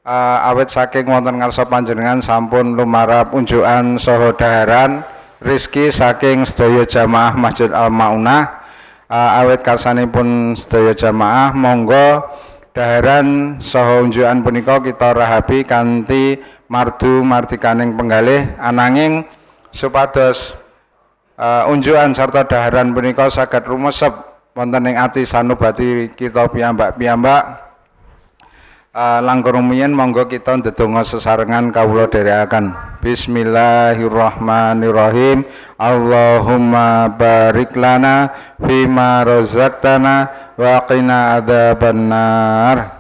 awit saking wonten ngarsa panjenengan sampun lumarap unjukan saha dhaharan rezeki saking sedaya jamaah Masjid Al-Maunah. Awit karsanipun sedaya jamaah monggo dhaharan saha unjukan punika kita rahabi kanthi mardu martikaning penggalih ananging supados unjukan sarta dhaharan punika saged rumesep wonten ing ati sanubati kita piyambak-piyambak. Langkung rumiyin monggo kita ndedonga sesarengan kawula dherekaken. Bismillahirrahmanirrahim. Allahumma barik lana fima razaqtana wa qina adzabannar.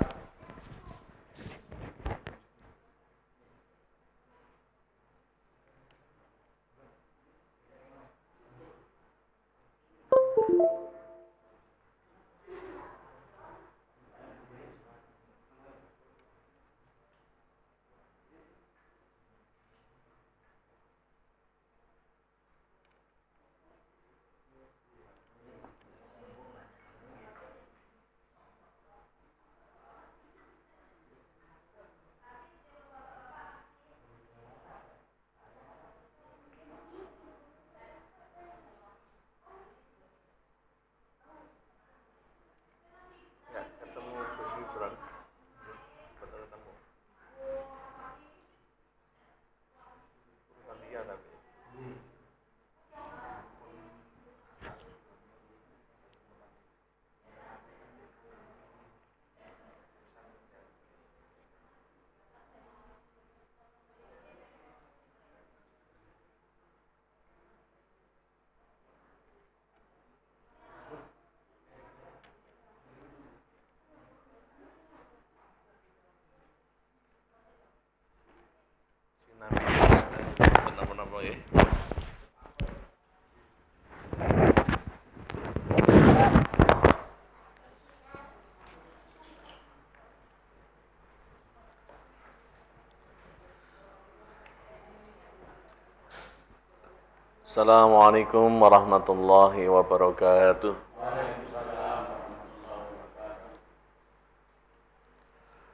Assalamualaikum warahmatullahi wabarakatuh.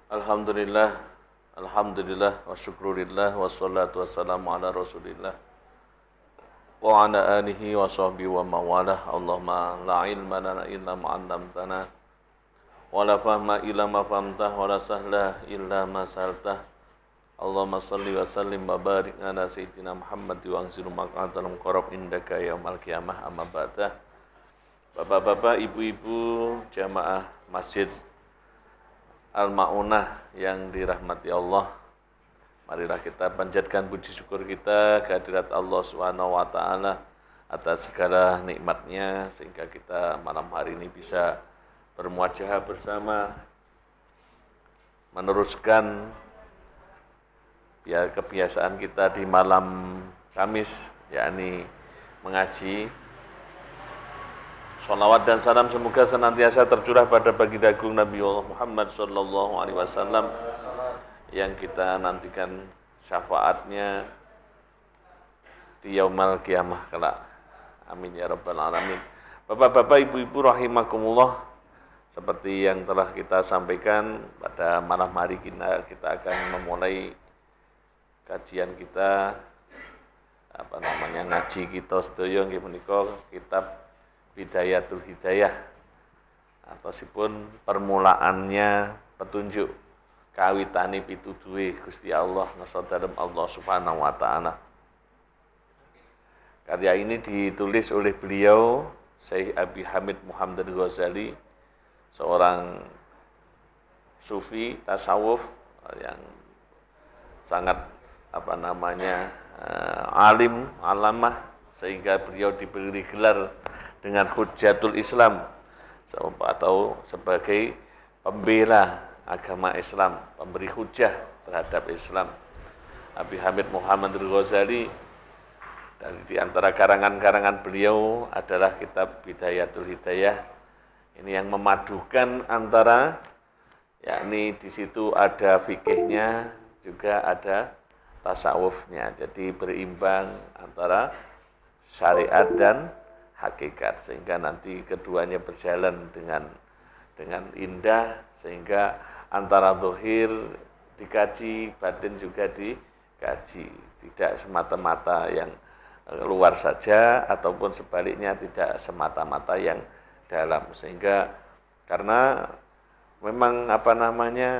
Alhamdulillah, alhamdulillah, wa syukurillah, wassalatu wassalamu ala rasulillah wa ala alihi wa sahbihi wa mawalah. Allahumma la ilma lana illa ma'allamtana wa la fahma illa ma fahamtah wa la sahla illa ma sahaltah. Allahumma salli wa sallim wa barik ala sayyidina Muhammad wa anzilu maq'atal muqarrab indaka yaumal qiyamah amma ba'dah. Bapak-bapak, ibu-ibu jamaah Masjid Al-Maunah yang dirahmati Allah, marilah kita panjatkan puji syukur kita kehadirat Allah Subhanahu wa taala atas segala nikmatnya sehingga kita malam hari ini bisa bermuajahah bersama meneruskan kebiasaan kita di malam Kamis, yakni mengaji. Sholawat dan salam semoga senantiasa tercurah pada baginda agung Nabi Allah Muhammad sallallahu alaihi wasallam yang kita nantikan syafaatnya di yaumul qiyamah kelak. Amin ya rabbal alamin. Bapak-bapak, ibu-ibu rahimakumullah, seperti yang telah kita sampaikan pada malam hari kita akan memulai kajian kita, ngaji kita sedaya nggih menika kitab Bidayatul Hidayah ataupun permulaannya petunjuk kawitane pituduhe Gusti Allah nasa dalem Allah Subhanahu wa taala. Karya ini ditulis oleh beliau Syekh Abi Hamid Muhammad Ghazali, seorang sufi tasawuf yang sangat alim, alamah, sehingga beliau diberi gelar dengan Hujjatul Islam atau sebagai pembela agama Islam, pemberi hujjah terhadap Islam. Abi Hamid Muhammad Ghazali, dan di antara karangan-karangan beliau adalah kitab Bidayatul Hidayah. Ini yang memadukan antara, yakni di situ ada fikihnya, juga ada tasawufnya, jadi berimbang antara syariat dan hakikat, sehingga nanti keduanya berjalan dengan indah, sehingga antara zahir dikaji, batin juga dikaji. Tidak semata-mata yang luar saja ataupun sebaliknya tidak semata-mata yang dalam. Sehingga karena memang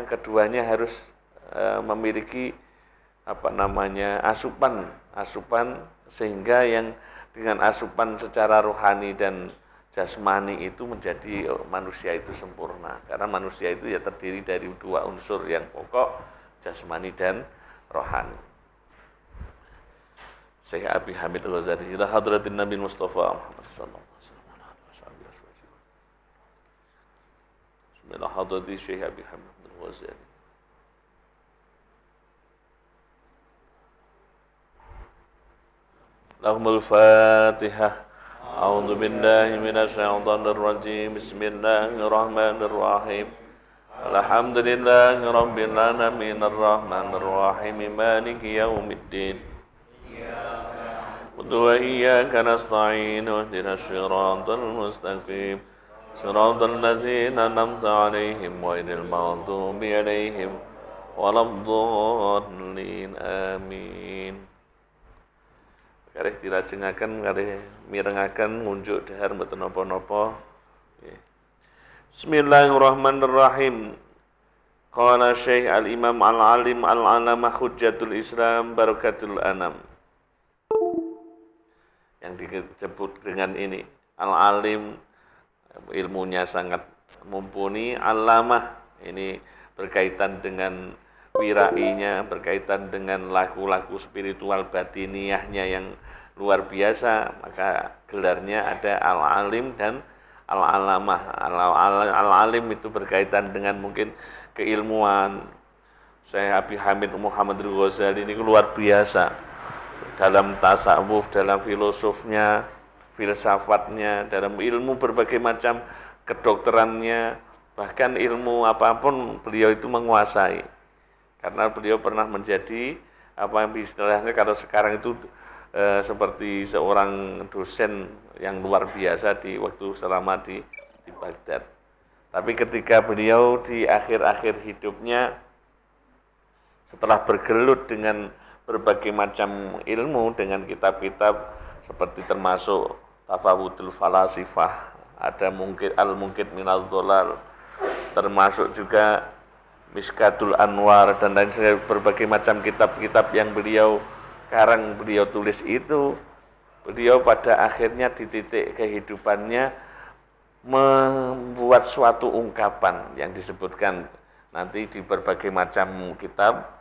keduanya harus memiliki asupan sehingga yang dengan asupan secara rohani dan jasmani itu menjadi manusia itu sempurna. Karena manusia itu ya terdiri dari dua unsur yang pokok, jasmani dan rohani. Syekh Abi Hamid Al-Ghazali ila hadratin Nabi Mustafa Muhammad sallallahu alaihi wasallam. Bismillah hadrati Syekh Abi Hamid Al-Ghazali. Lahumul Fatihah. A'udzu billahi minasy syaithanir rajim. Bismillahirrahmanirrahim. Alhamdulillahi rabbil alamin arrahmanir rahim maliki yaumiddin. وإياك نستعين واهدنا الصراط المستقيم صراط الذين أنعمت عليهم غير المغضوب عليهم ولا الضالين آمين. Kareh dilajengaken kareh mirengaken ngunjuk dhahar mboten napa-napa. Bismillahirrahmanirrahim. Qala Syekh Al-Imam Al-Alim Al-Alamah Hujjatul Islam Barakatul Anam. Yang disebut dengan ini al-alim, ilmunya sangat mumpuni, alamah ini berkaitan dengan wirainya, berkaitan dengan laku-laku spiritual batiniahnya yang luar biasa, maka gelarnya ada al-alim dan al-alamah. Al-alim itu berkaitan dengan mungkin keilmuan. Syekh Abi Hamid Muhammad Al-Ghazali ini luar biasa dalam tasawuf, dalam filosofnya, filsafatnya, dalam ilmu berbagai macam kedokterannya, bahkan ilmu apapun beliau itu menguasai. Karena beliau pernah menjadi apa yang istilahnya kalau sekarang itu seperti seorang dosen yang luar biasa di waktu selama di Baghdad. Tapi ketika beliau di akhir-akhir hidupnya setelah bergelut dengan berbagai macam ilmu dengan kitab-kitab seperti termasuk Tafawutul Falasifah, ada mungkin Al-Mungkit Minadh Dhalal, termasuk juga Miskatul Anwar dan lain sebagainya, berbagai macam kitab-kitab yang beliau karang, beliau tulis itu, beliau pada akhirnya di titik kehidupannya membuat suatu ungkapan yang disebutkan nanti di berbagai macam kitab.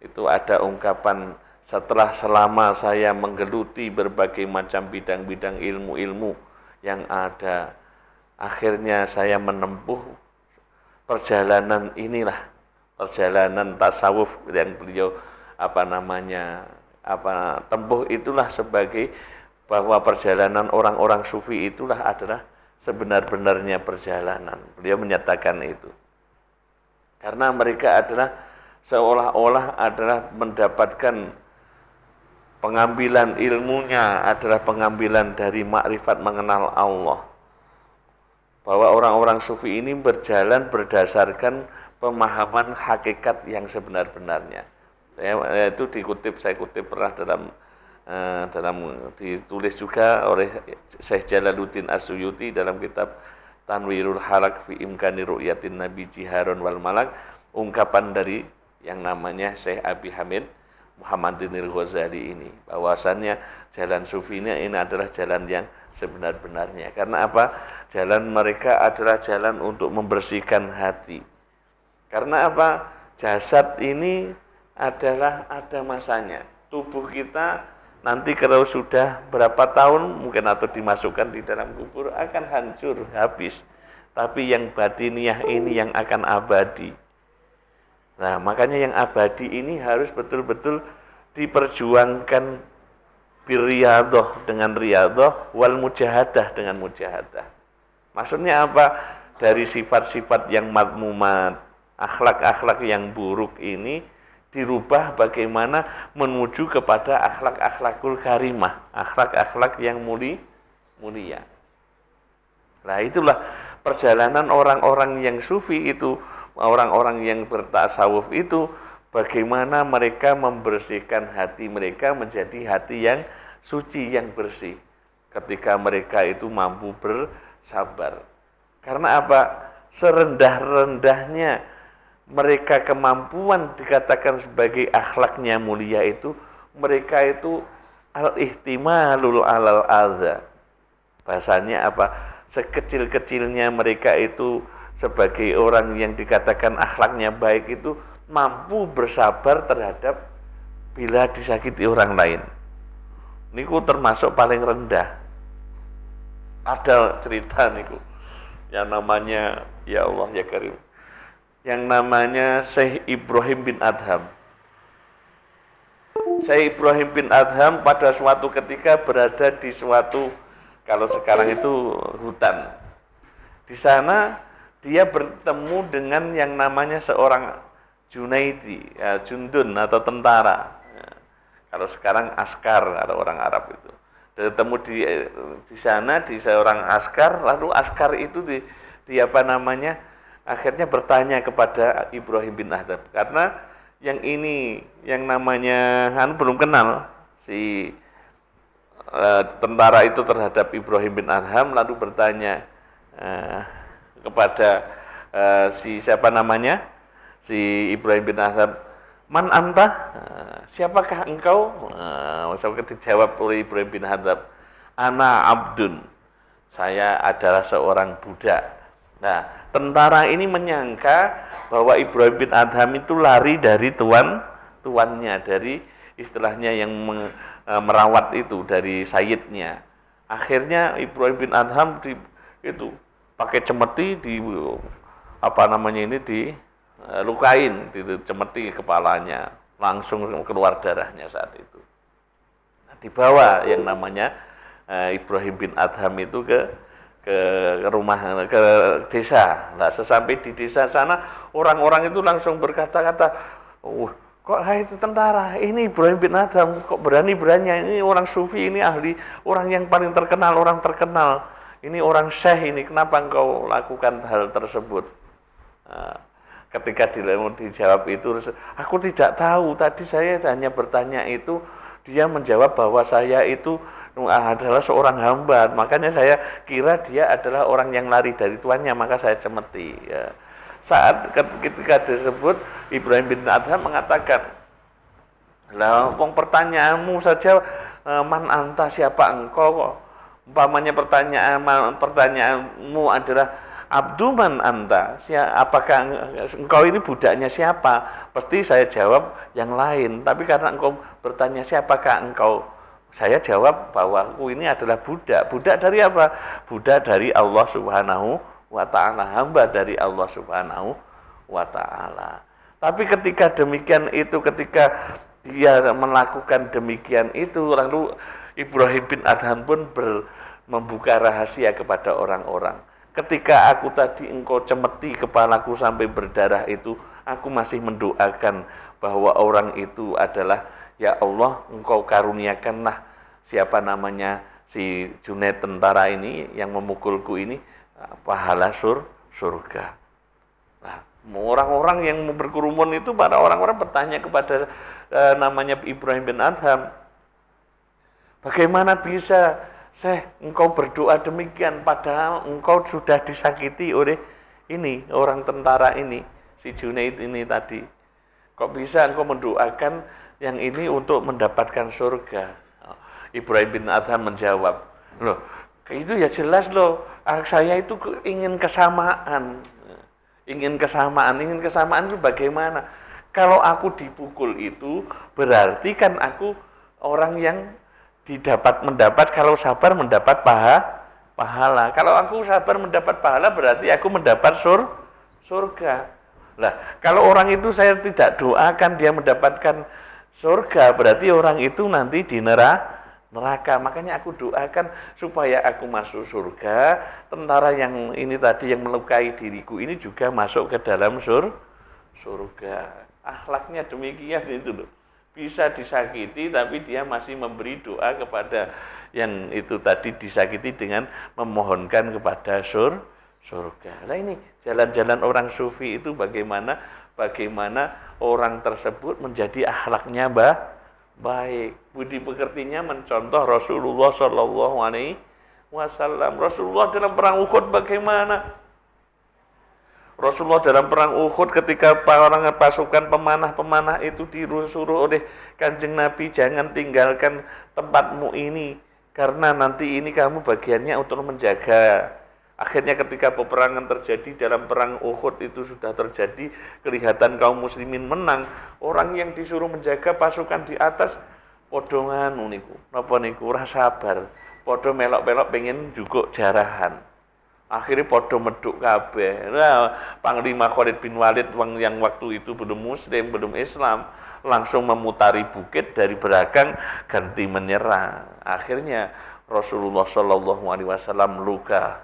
Itu ada ungkapan, setelah selama saya menggeluti berbagai macam bidang-bidang ilmu-ilmu yang ada, akhirnya saya menempuh perjalanan inilah, perjalanan tasawuf yang beliau tempuh itulah sebagai bahwa perjalanan orang-orang sufi itulah adalah sebenar-benarnya perjalanan. Beliau menyatakan itu. Karena mereka adalah seolah-olah adalah mendapatkan pengambilan ilmunya adalah pengambilan dari makrifat mengenal Allah. Bahwa orang-orang sufi ini berjalan berdasarkan pemahaman hakikat yang sebenar-benarnya. Saya kutip pernah dalam ditulis juga oleh Syekh Jalaluddin As-Suyuti dalam kitab Tanwirul Halak fi Imkani Ru'yatin Nabi Jiharun wal Malak, ungkapan dari yang namanya Syekh Abi Hamid Muhammadin Al-Ghazali ini, bahwasannya jalan sufinya ini adalah jalan yang sebenar-benarnya. Karena apa? Jalan mereka adalah jalan untuk membersihkan hati. Karena apa? Jasad ini adalah ada masanya. Tubuh kita nanti kalau sudah berapa tahun mungkin atau dimasukkan di dalam kubur akan hancur, habis. Tapi yang batiniah ini yang akan abadi. Nah, makanya yang abadi ini harus betul-betul diperjuangkan birriyadhah dengan riyadhah wal mujahadah dengan mujahadah. Maksudnya apa? Dari sifat-sifat yang madmumat, akhlak-akhlak yang buruk ini dirubah bagaimana menuju kepada akhlak-akhlakul karimah, akhlak-akhlak yang mulia. Nah, itulah perjalanan orang-orang yang sufi itu, orang-orang yang bertasawuf itu bagaimana mereka membersihkan hati mereka menjadi hati yang suci, yang bersih. Ketika mereka itu mampu bersabar. Karena apa? Serendah-rendahnya mereka kemampuan dikatakan sebagai akhlaknya mulia itu, mereka itu al-ihtimalul alal adza. Bahasanya apa? Sekecil-kecilnya mereka itu sebagai orang yang dikatakan akhlaknya baik itu mampu bersabar terhadap bila disakiti orang lain. Niku termasuk paling rendah. Ada cerita niku yang namanya, ya Allah ya Karim, yang namanya Syekh Ibrahim bin Adham. Syekh Ibrahim bin Adham pada suatu ketika berada di suatu, kalau sekarang itu hutan. Di sana dia bertemu dengan yang namanya seorang Junaidi, ya, jundun atau tentara. Ya. Kalau sekarang askar, ada orang Arab itu. Bertemu di sana di seorang askar, lalu askar itu di apa namanya, akhirnya bertanya kepada Ibrahim bin Adham, karena yang ini yang namanya belum kenal si tentara itu terhadap Ibrahim bin Adham, lalu bertanya kepada si siapa namanya, si Ibrahim bin Adham, man anta, siapakah engkau? Maka dijawab oleh Ibrahim bin Adham, ana abdun, saya adalah seorang budak. Nah, tentara ini menyangka bahwa Ibrahim bin Adham itu lari dari tuannya, dari istilahnya yang merawat itu, dari sayyidnya. Akhirnya Ibrahim bin Adham itu pakai cemeti di apa namanya ini lukain, cemeti kepalanya, langsung keluar darahnya saat itu. Nah, dibawa yang namanya Ibrahim bin Adham itu ke rumah, ke desa. Nah, sesampai di desa sana, orang-orang itu langsung berkata-kata, kok itu tentara, ini Ibrahim bin Adham, kok berani-beraninya, ini orang sufi, ini ahli, orang yang paling terkenal, ini orang syekh ini, kenapa engkau lakukan hal tersebut? Nah, ketika dijawab itu, aku tidak tahu, tadi saya hanya bertanya itu, dia menjawab bahwa saya itu adalah seorang hamba, makanya saya kira dia adalah orang yang lari dari tuannya, maka saya cemeti. Ya. Saat ketika disebut, Ibrahim bin Adham mengatakan, lah, pertanyaanmu saja, man anta, siapa engkau kok? Umpamanya pertanyaanmu adalah abduman anta, apakah engkau ini budaknya siapa? Pasti saya jawab yang lain. Tapi karena engkau bertanya siapakah engkau, saya jawab bahwa aku ini adalah budak. Budak dari apa? Budak dari Allah Subhanahu wa ta'ala, hamba dari Allah Subhanahu wa ta'ala. Tapi ketika demikian itu, ketika dia melakukan demikian itu, lalu Ibrahim bin Adham pun membuka rahasia kepada orang-orang. Ketika aku tadi engkau cemeti kepalaku sampai berdarah itu, aku masih mendoakan bahwa orang itu adalah, ya Allah, engkau karuniakanlah siapa namanya si Junaid tentara ini yang memukulku ini pahala surga. Nah, orang-orang yang berkerumun itu, para orang-orang bertanya kepada namanya Ibrahim bin Adham, bagaimana bisa Syekh engkau berdoa demikian padahal engkau sudah disakiti oleh ini orang tentara ini, si Junaid ini tadi. Kok bisa engkau mendoakan yang ini untuk mendapatkan surga? Ibrahim bin Adham menjawab, loh, itu ya jelas loh, saya itu ingin kesamaan. Ingin kesamaan itu bagaimana? Kalau aku dipukul itu berarti kan aku orang yang mendapat kalau sabar mendapat pahala. Kalau aku sabar mendapat pahala berarti aku mendapat surga. Lah, kalau orang itu saya tidak doakan dia mendapatkan surga, berarti orang itu nanti di neraka. Makanya aku doakan supaya aku masuk surga. Tentara yang ini tadi yang melukai diriku ini juga masuk ke dalam surga. Akhlaknya demikian itu loh. Bisa disakiti tapi dia masih memberi doa kepada yang itu tadi disakiti dengan memohonkan kepada surga. Nah ini jalan-jalan orang sufi itu bagaimana bagaimana orang tersebut menjadi akhlaknya baik. Budi pekertinya mencontoh Rasulullah Shallallahu Alaihi Wasallam. Rasulullah dalam perang Uhud bagaimana? Rasulullah dalam perang Uhud ketika orang pasukan pemanah-pemanah itu disuruh oleh Kanjeng Nabi, jangan tinggalkan tempatmu ini karena nanti ini kamu bagiannya untuk menjaga. Akhirnya ketika peperangan terjadi dalam perang Uhud itu sudah terjadi, kelihatan kaum muslimin menang. Orang yang disuruh menjaga pasukan di atas podongan niku, napa niku ora sabar. Podo melok-melok pengen jukuk jarahan. Akhirnya podo meduk kabeh. Nah, Panglima Khalid bin Walid yang waktu itu belum muslim, belum Islam, langsung memutari bukit dari belakang ganti menyerang. Akhirnya Rasulullah Shallallahu Alaihi Wasallam luka,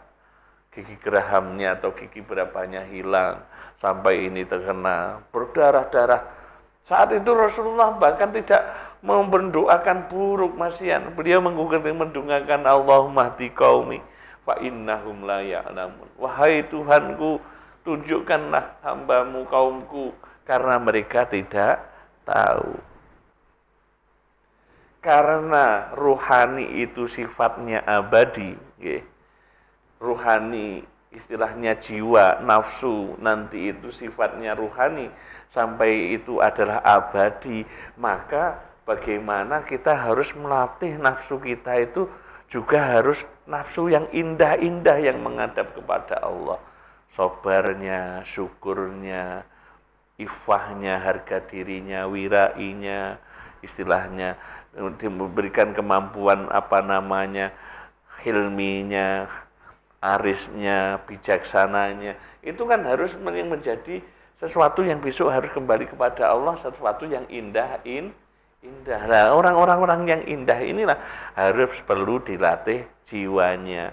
gigi gerahamnya atau gigi berapanya hilang, sampai ini terkena berdarah-darah. Saat itu Rasulullah bahkan tidak mendoakan buruk masian. Beliau mendoakan Allahumma hdi qaumi fa innahum la ya'lamun. Wahai Tuhanku, tunjukkanlah hambamu kaumku karena mereka tidak tahu. Karena ruhani itu sifatnya abadi, ruhani istilahnya jiwa, nafsu, nanti itu sifatnya ruhani, sampai itu adalah abadi, maka bagaimana kita harus melatih nafsu kita itu juga harus nafsu yang indah-indah yang menghadap kepada Allah. Sabarnya, syukurnya, ifahnya, harga dirinya, wirainya, istilahnya, diberikan kemampuan hilminya, arisnya, bijaksananya. Itu kan harus menjadi sesuatu yang besok harus kembali kepada Allah, sesuatu yang indah. Nah, orang-orang yang indah inilah harus perlu dilatih jiwanya.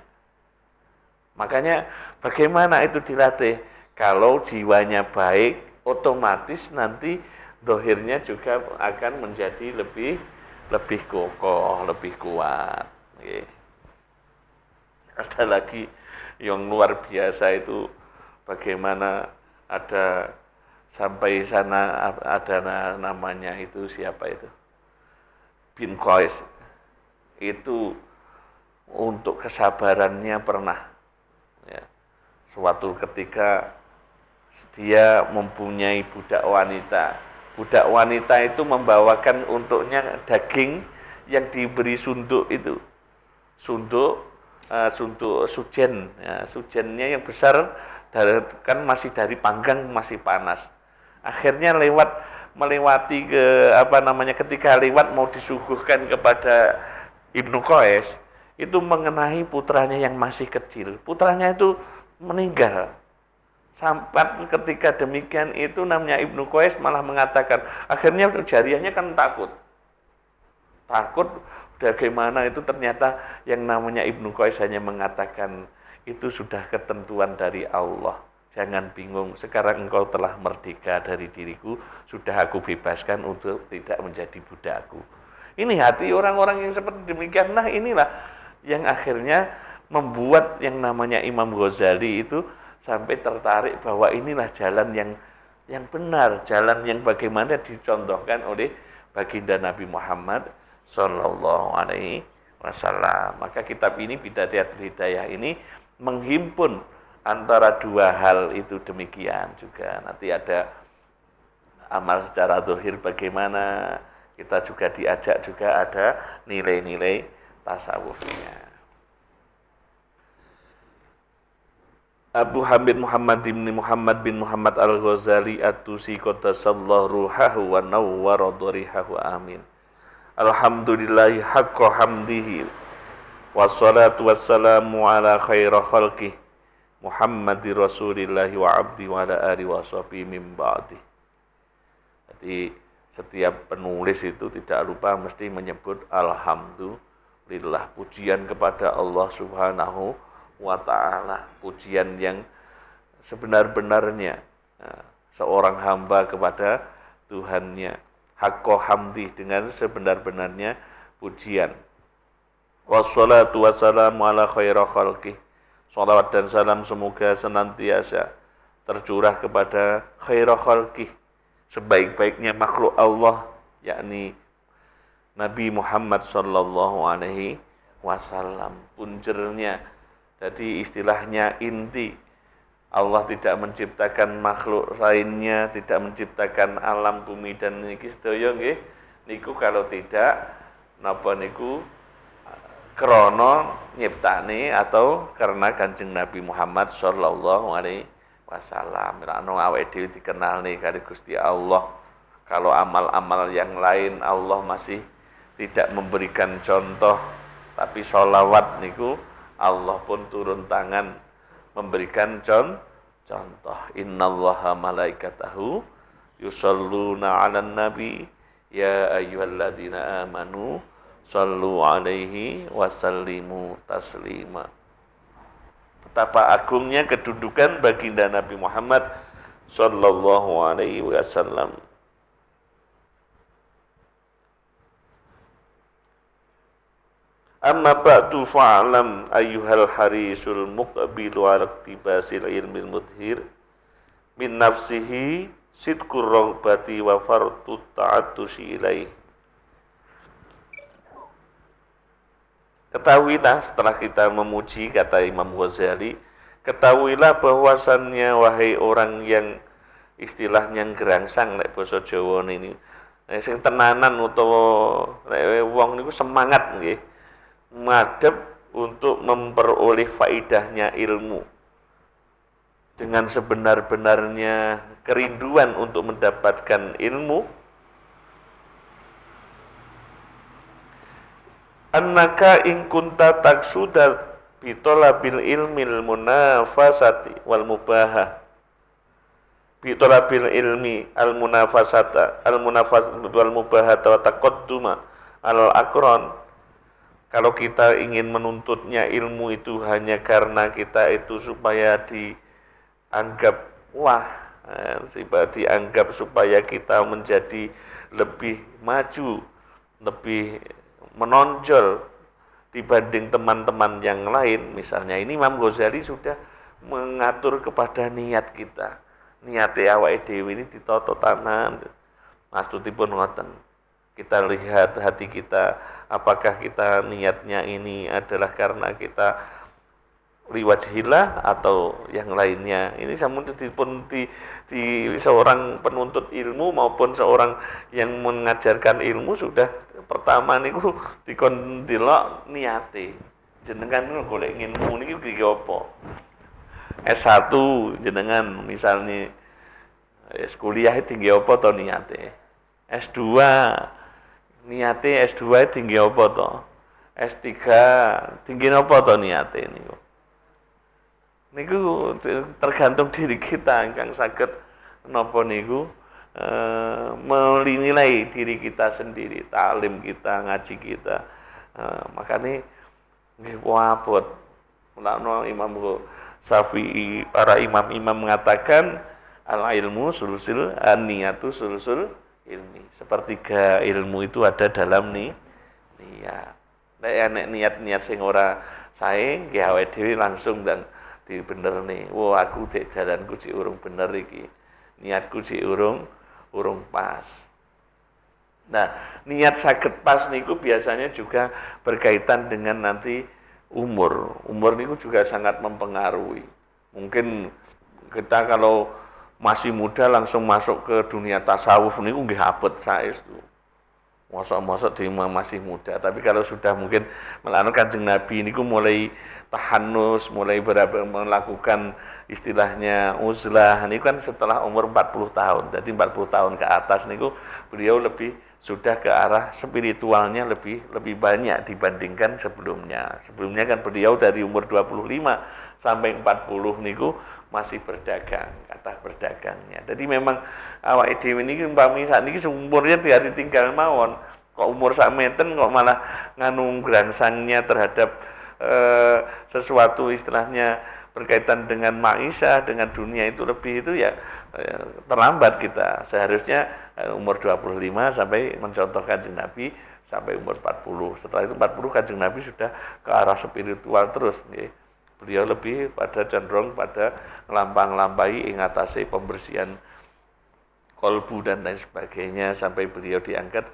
Makanya bagaimana itu dilatih? Kalau jiwanya baik, otomatis nanti dohirnya juga akan menjadi lebih kokoh, lebih kuat. Ada lagi yang luar biasa itu, bagaimana ada sampai sana ada namanya itu siapa itu? Bin Qais. Itu untuk kesabarannya pernah. Ya. Suatu ketika dia mempunyai budak wanita. Budak wanita itu membawakan untuknya daging yang diberi sunduk itu. Sunduk sujen, ya, sujennya yang besar kan masih dari panggang, masih panas. Akhirnya melewati ketika lewat mau disuguhkan kepada Ibnu Qais, itu mengenai putranya yang masih kecil. Putranya itu meninggal. Sampai ketika demikian itu namanya Ibnu Qais malah mengatakan, akhirnya jariyahnya kan takut bagaimana itu, ternyata yang namanya Ibnu Qais hanya mengatakan, itu sudah ketentuan dari Allah. Jangan bingung, sekarang engkau telah merdeka dari diriku, sudah aku bebaskan untuk tidak menjadi budakku. Ini hati orang-orang yang seperti demikian. Nah, inilah yang akhirnya membuat yang namanya Imam Ghazali itu sampai tertarik bahwa inilah jalan yang benar, jalan yang bagaimana dicontohkan oleh baginda Nabi Muhammad Sallallahu Alaihi Wasallam. Maka kitab ini, Bidayatul Hidayah ini menghimpun antara dua hal itu demikian juga. Nanti ada amal secara zahir bagaimana, kita juga diajak juga ada nilai-nilai tasawufnya. Abu Hamid Muhammad bin Muhammad Al-Ghazali At-Tusi qaddasallahu ruhahu wa nawwara dharihahu amin. Alhamdulillahi haqqa hamdihi wassalatu wassalamu ala khaira khalqih Muhammadi Rasulillahi wa abdi wa ala alihi wa sahbihi min ba'di. Jadi setiap penulis itu tidak lupa mesti menyebut alhamdulillah, pujian kepada Allah Subhanahu wa ta'ala, pujian yang sebenar-benarnya seorang hamba kepada Tuhannya. Haqqa hamdi, dengan sebenar-benarnya pujian. Wassalatu wassalamu ala khaira khalqih. Salawat dan salam semoga senantiasa tercurah kepada khairul khalqih, sebaik-baiknya makhluk Allah, yakni Nabi Muhammad sallallahu alaihi wasallam. Puncernya, jadi istilahnya inti. Allah tidak menciptakan makhluk lainnya, tidak menciptakan alam bumi dan niki sedaya nggih niku kalau tidak napa niku krana nyiptane atau karena Kanjeng Nabi Muhammad sallallahu alaihi wasallam. Rano awake dhewe dikenalne kali Gusti Allah. Kalau amal-amal yang lain Allah masih tidak memberikan contoh, tapi sholawat niku Allah pun turun tangan memberikan contoh. Innallaha malaikatahu yusholluna 'alan nabi ya ayyuhalladzina amanu shallu 'alaihi wasallimu taslima. Betapa agungnya kedudukan baginda Nabi Muhammad sallallahu alaihi wasallam. Amma ba'du fa'alam ayyuhal harisul muqbilu ala iktibasil ilmil mudhir min nafsihi sidqur raghbati wa fartu ta'attushi ilaih. Ketahuilah setelah kita memuji, kata Imam Ghazali, ketahuilah bahwasannya wahai orang yang istilahnya gerangsang lek basa Jawa ini, sing tenanan utawa lek wong niku semangat nggih madhep untuk memperoleh faidahnya ilmu dengan sebenar-benarnya kerinduan untuk mendapatkan ilmu. Annaka in kunta taksuda bi talabil ilmil munafasati wal mubahah bi talabil ilmi al munafasata al munafas wal mubahata wa taqadduma al aqran. Kalau kita ingin menuntutnya ilmu itu hanya karena kita itu supaya dianggap dianggap supaya kita menjadi lebih maju, lebih menonjol dibanding teman-teman yang lain. Misalnya ini Imam Ghazali sudah mengatur kepada niat kita. Niate awake dhewe ini ditata tanan. Maksudipun ngoten. Kita lihat hati kita, apakah kita niatnya ini adalah karena kita liwajhillah atau yang lainnya. Ini sampun di seorang penuntut ilmu maupun seorang yang mengajarkan ilmu sudah pertama niku dikon delok niate. Jenengan golek ilmu niki iki apa? S1 jenengan misalnya kuliah tinggi apa to niate? S2 niate S2 tinggi apa to? S3 tinggi apa to niate niku? Niku tergantung diri kita ingkang saged napa niku menilai diri kita sendiri, taklim kita, ngaji kita. Makanya nggih wabot. Mulane Imam Syafi'i, para imam-imam mengatakan al ilmu sulusul niyatu sulusul ilmi. Sepertiga ilmu itu ada dalam niat. Nek niat-niat sing ora sae nggih awake dhewe langsung dan dibenerne. Wah, aku cek jalanku cek urung bener iki. Niatku cek urung pas. Nah, niat saged pas niku biasanya juga berkaitan dengan nanti umur. Umur niku juga sangat mempengaruhi. Mungkin kita kalau masih muda langsung masuk ke dunia tasawuf niku nggih abot saestu. Mosok-mosok di masih muda, tapi kalau sudah mungkin melanut Kanjeng Nabi niku mulai tahanus, mulai melakukan istilahnya uzlah niku kan setelah umur 40 tahun. Jadi 40 tahun ke atas niku beliau lebih sudah ke arah spiritualnya lebih banyak dibandingkan sebelumnya. Sebelumnya kan beliau dari umur 25 sampai 40 niku masih berdagang, kata berdagangnya. Jadi memang awake dhewe niki umpami sakniki umurnya ditinggal mawon. Kok umur sak meten kok malah nganu grangsangnya terhadap sesuatu istilahnya berkaitan dengan maisha, dengan dunia itu lebih itu ya terlambat kita. Seharusnya umur 25 sampai mencontoh Kanjeng Nabi sampai umur 40. Setelah itu 40 Kanjeng Nabi sudah ke arah spiritual terus nggih. Beliau lebih pada cenderung pada nglampah-nglampahi ing atase pembersihan kolbu dan lain sebagainya sampai beliau diangkat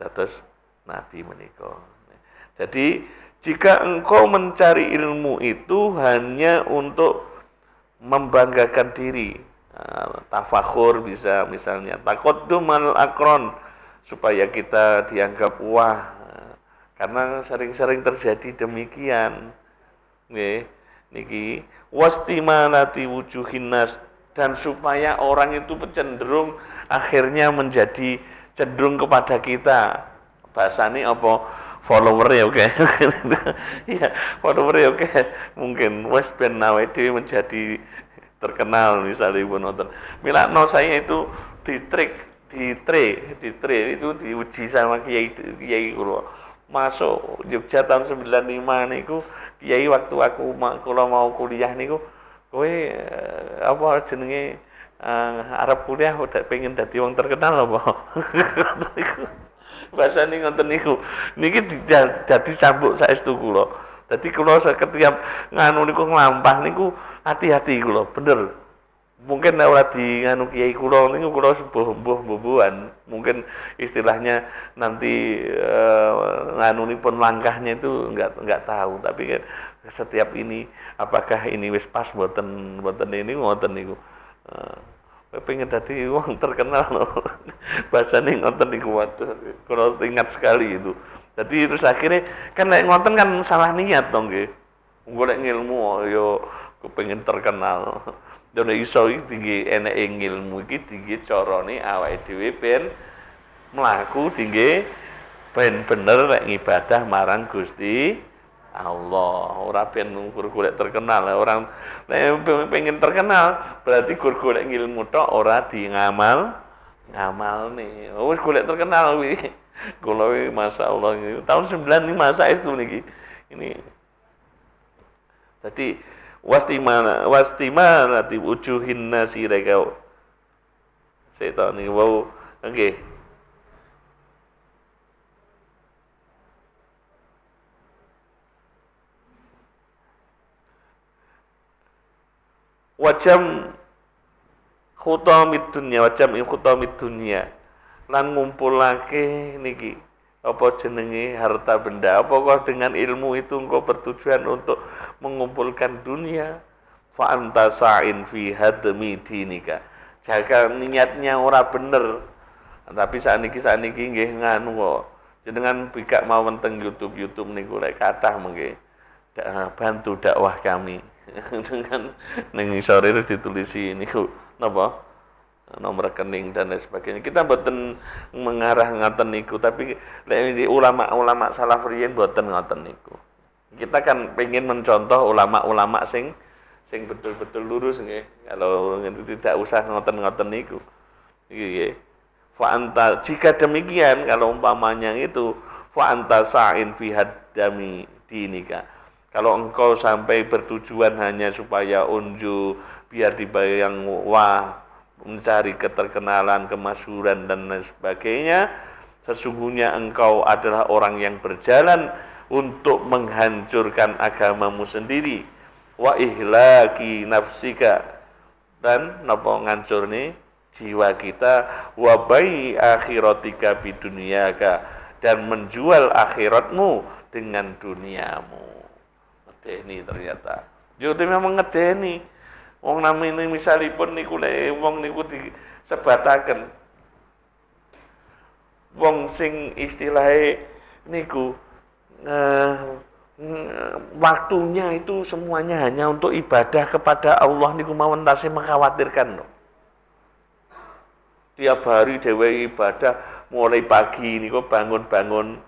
dados nabi menika. Jadi jika engkau mencari ilmu itu hanya untuk membanggakan diri, tafakhur bisa misalnya, taqaddumal akron supaya kita dianggap wah, karena sering-sering terjadi demikian. Nggih, niki wastimanati wujuhin nas, dan supaya orang itu cenderung akhirnya menjadi cenderung kepada kita. Bahasane apa? Follower ya oke. Iya, follower ya oke. Mungkin wes ben awake dhewe menjadi terkenal misalnya ibu nonton. Milakno saya itu di itu diuji sama kiai kula. Masuk Jogja tahun 95 niku kiai waktu kula mau kuliah niku kowe apa jenenge arep kuliah udah pengen dadi wong terkenal apa? Bahasane ngoten niku. Niki dadi cambuk saestu kula. Dadi kula setiap nganu niku nglampah niku hati-hati kula, bener. Mungkin ora di nganu kiai kula niku kula mbuh-mbuhan. Mungkin istilahnya nanti nganunipun langkahnya itu enggak tahu, tapi kan setiap ini apakah ini wis pas mboten ini ngoten niku. Pengen dadi wong terkenal loh. Bahasane ngoten niku waduh, kula ingat sekali itu. Jadi terus akhirnya kan nek ngoten kan salah niat to nggih. Golek ngilmu yo kepengin terkenal. Dan iso iki tinggi eneke ngilmu iki tinggi carane awake dhewe ben mlaku tinggi ben bener nek ngibadah marang Gusti Allah, ora ben golek terkenal. Orang nek pengen terkenal berarti golek ngilmu tok ora di ngamalne. Wis golek terkenal kuwi. Kula iki masyaallah tahun 95 saestu niki. Ini tadi wastimana ti wujuhin nasi rekau. Setan iki wau nggih. Wajam khutamid dunya, wajam khutamid dunya, lan ngumpulake niki apa jenenge harta benda. Apakah dengan ilmu itu engkau bertujuan untuk mengumpulkan dunia? Fa anta sa'in fi hadmi dinika. Jika niatnya ora bener, tapi saniki nggih nganu kok. Jenengan bikak mawon teng YouTube niku lek kathah mengke bantu dakwah kami. Dengan ning isore wis ditulisi niku napa nomor rekening dan lain sebagainya. Kita mboten mengarah ngoten niku, tapi lek ulama-ulama salaf riyin mboten ngoten niku. Kita kan pengen mencontoh ulama-ulama sing betul-betul lurus nggih. Kalau tidak usah ngoten-ngoten niku. Iki nggih. Fa anta, jika demikian kalau umpamanya itu fa anta sa'in fi hadami dinika. Kalau engkau sampai bertujuan hanya supaya unju, biar dibayang wah, mencari keterkenalan, kemasyhuran dan lain sebagainya, sesungguhnya engkau adalah orang yang berjalan untuk menghancurkan agamamu sendiri. Wa ihlaki nafsika, dan napa ngancur nih jiwa kita, wa bai akhiratika bidunyaka, dan menjual akhiratmu dengan duniamu. Ngedeni ternyata. Yo memang ngedeni. Wong namine misalipun niku lek wong niku disebataken wong sing istilahe niku waktunya itu semuanya hanya untuk ibadah kepada Allah niku mawon tasih mengkhawatirkan loh. Tiap hari dhewe ibadah mulai pagi niku bangun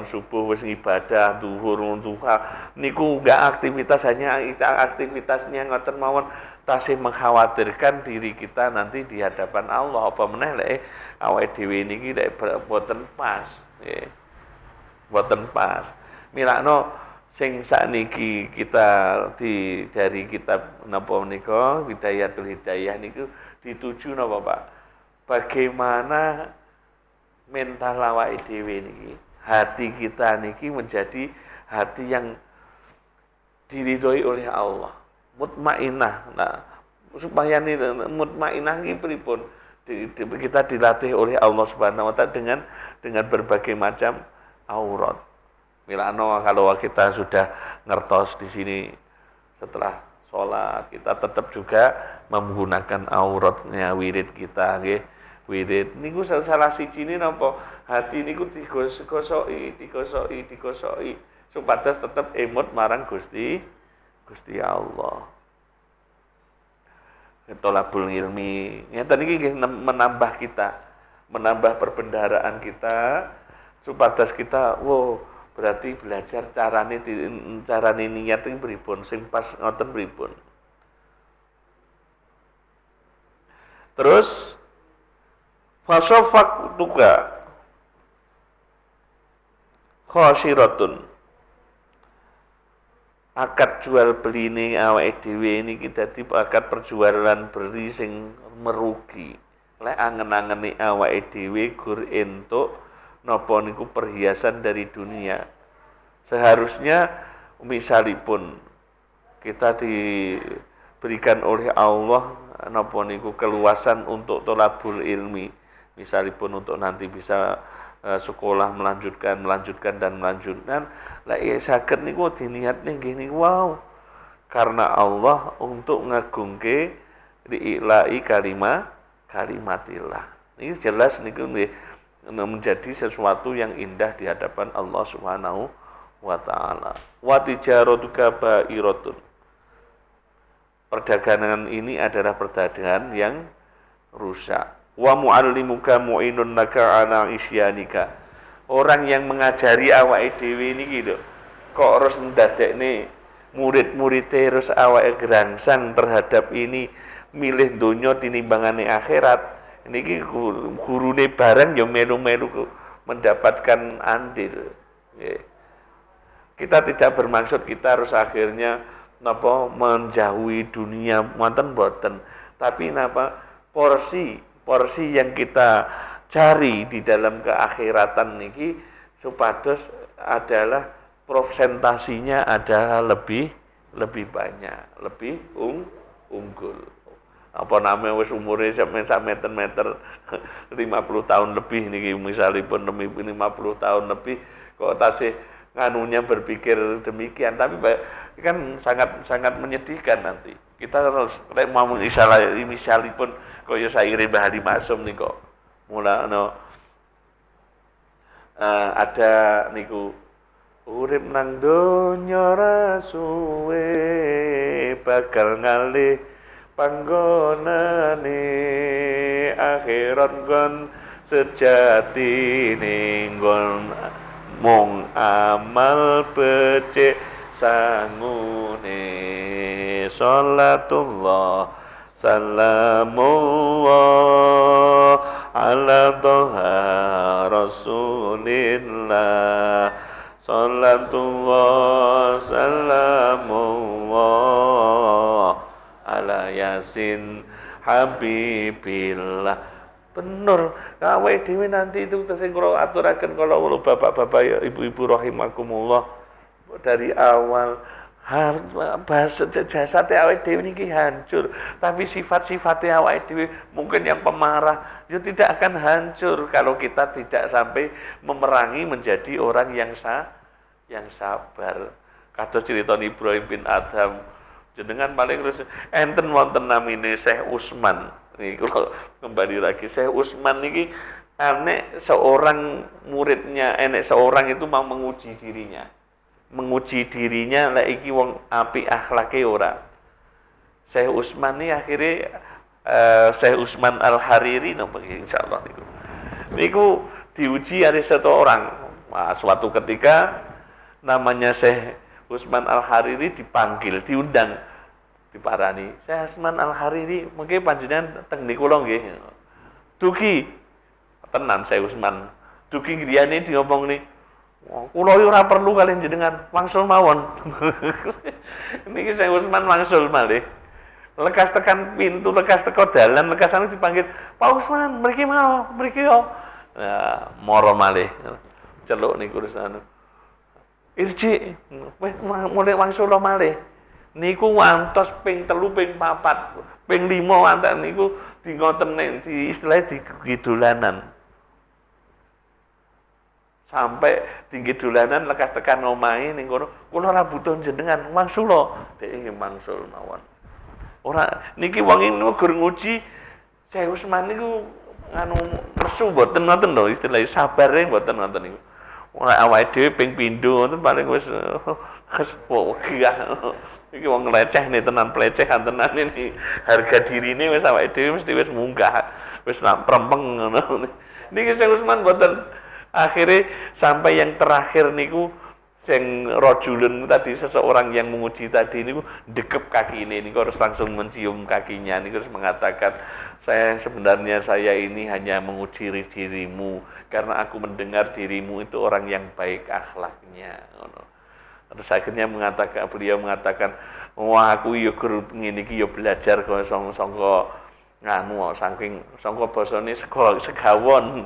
subuh wis ibadah zuhur duha niku enggak aktivitas, hanya aktivitasnya ngoten mawon tasih mengkhawatirkan diri kita nanti di hadapan Allah. Apa meneh lek awake dhewe niki lek boten pas nggih. Boten pas. Milakno sing sakniki kita dari kitab napa menika Widayatul Hidayah niku dituju napa Pak? Bagaimana mental awake dhewe niki, hati kita niki menjadi hati yang diridhoi oleh Allah. Mutmainah. Nah, supaya mutmainah ini pripun? Kita dilatih oleh Allah Subhanahu wa taala dengan berbagai macam aurat. Milano kalau kita sudah ngertos di sini setelah sholat, kita tetap juga menggunakan auratnya wirid kita nggih. Wirid niku salah siji napa hati niku digosoki supados tetap emut marang Gusti Allah. Tolabul ilmi. Ngeten iki menambah kita, menambah perbendaharaan kita supados kita berarti belajar carane niat iki pripun sing pas ngoten pripun. Terus fasafaqtuka khasiratun. Akad jual beli ini awake dhewe niki dadi akad perjualan beli sing merugi. Lek angen-angeni awake dhewe gur entuk napa niku perhiasan dari dunia. Seharusnya misalipun kita diberikan oleh Allah napa niku keluasan untuk tolabul ilmi. Misalipun untuk nanti bisa sekolah melanjutkan lek saged niku diniatne nggih niku karena Allah untuk ngagungke diilai kalimatillah. Ini jelas niku menjadi sesuatu yang indah di hadapan Allah Subhanahu wa taala. Wa tijaratuka ba'iratun. Perdagangan ini adalah perdagangan yang rusak. Wa muallimuka mu'inun laka ala isyanika. Orang yang mengajari awake dhewe niki lho kok harus ndadekne murid-murid terus awake gerangsang terhadap ini milih donya tinimbangane akhirat. Niki gurune bareng ya melu-melu mendapatkan andil. Kita tidak bermaksud kita harus akhirnya menjauhi dunia wonten boten, tapi porsi yang kita cari di dalam keakhiratan niki supados adalah prosentasinya adalah lebih banyak, lebih unggul. Apa namanya wis umure sampe meter 50 tahun lebih niki misalipun 50 tahun lebih kok tasih nganunya berpikir demikian, tapi kan sangat menyedihkan nanti. Kita harus mau misalipun kaya saire Mbah Halim Masum niku mulane ada niku urip nang donya ra suwe bakal ngalih panggonane akhirat kon sejati ninggon mung amal becik sangune sholatullah salamullah ala toha rasulillah sholatullah salamullah ala yasin habibillah. Bener, awake dhewe nanti itu sing kula aturaken kala bapak-bapak ya ibu-ibu rahimakumullah dari awal bahasa jasate awake dhewe niki hancur, tapi sifat-sifate awake dhewe mungkin yang pemarah ya tidak akan hancur kalau kita tidak sampai memerangi menjadi orang yang sabar. Kados cerita Ibrahim bin Adham jenengan paling terus enten wonten namine Syekh Utsman. Nih kalau kembali lagi Syekh Utsman niki enek seorang muridnya, enek seorang itu mau menguji dirinya lek iki wong apik akhlake ora. Syekh Utsman ini akhirnya Syekh Utsman Al-Hariri napa insyaallah niku diuji ada satu orang. Nah, suatu ketika namanya Syekh Utsman Al-Hariri dipanggil, diundang, diparani. Syekh Utsman Al-Hariri mungkin panjenengan teng niku lho nggih. Dugi tenan Syekh Utsman. Dugi griyane diomongni, kula ora perlu kalian jenengan, wangsul mawon. Niki Syekh Utsman wangsul malih. Lekas tekan pintu, lekas teko dalan, lekas anu dipanggil, Pak Utsman, mriki mawon, mriki yo. Nah, moro malih. Celuk niku terus anu. Irji, wis mulai wangsul malih. Niku wantos ping 3 ping 4, ping 5 antek niku di ngoten di istilah di dolanan. Sampai tinggi dolanan lekas tekan omahe ning kono, kula ora butuh jenengan, wangsula. Dhek nggih mangsul mawon. Ora niki wong niku gur nguji Syekh Utsman niku nganu nesu mboten ngoten lho istilah sabare mboten ngoten niku. Ora awake dhewe ping pindho ngoten paling wis giyah. Iki wong leceh nih tenan pelecehan tenan ini. Harga dirine wis awake dhewe mesti wis munggah, wis prempeng ngono. Niki Syekh Utsman mboten. Akhirnya sampai yang terakhir niku sing rajulun tadi, seseorang yang menguji tadi niku dekep kaki ini harus langsung mencium kakinya, niku harus mengatakan sebenarnya saya ini hanya menguji dirimu karena aku mendengar dirimu itu orang yang baik akhlaknya. Terus akhirnya beliau mengatakan, wah aku yo guru ngene iki yo belajar kok sangka nganu saking sangka basane segawon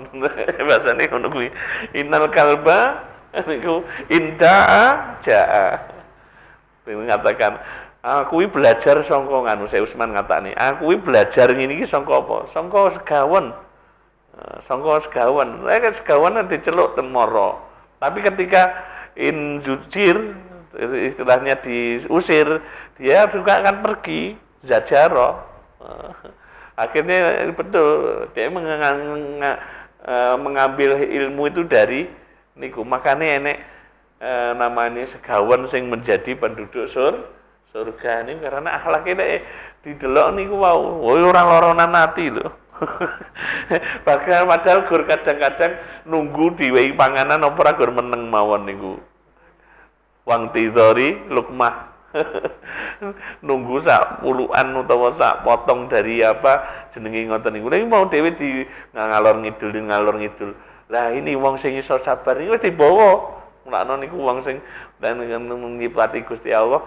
basane ngono kuwi innal kalba niku indaa jaa mengatakan aku iki belajar sangka nganu Syekh Utsman ngatane aku iki belajar ngene iki sangka apa sangka segawon segawon diceluk temoro tapi ketika inzujir istilahnya diusir dia juga akan pergi zajaro. Akhirnya betul dia mengambil ilmu itu dari niku makanya enek namanya segawon sing menjadi penduduk surga ini karena akhlaknya didelok niku wau ora loronan ati lho. Padahal gur kadang-kadang nunggu diwehi panganan apa ora gur meneng mawon niku. Wang tidori lukmah nunggu sak puluhan utawa sak potong dari apa jenenge ngoten niku. Nek mau dhewe di ngalor ngidul. Lah ini wong sing iso sabar iki wis dibawa. Mulane niku wong sing dan nyipati Gusti Allah.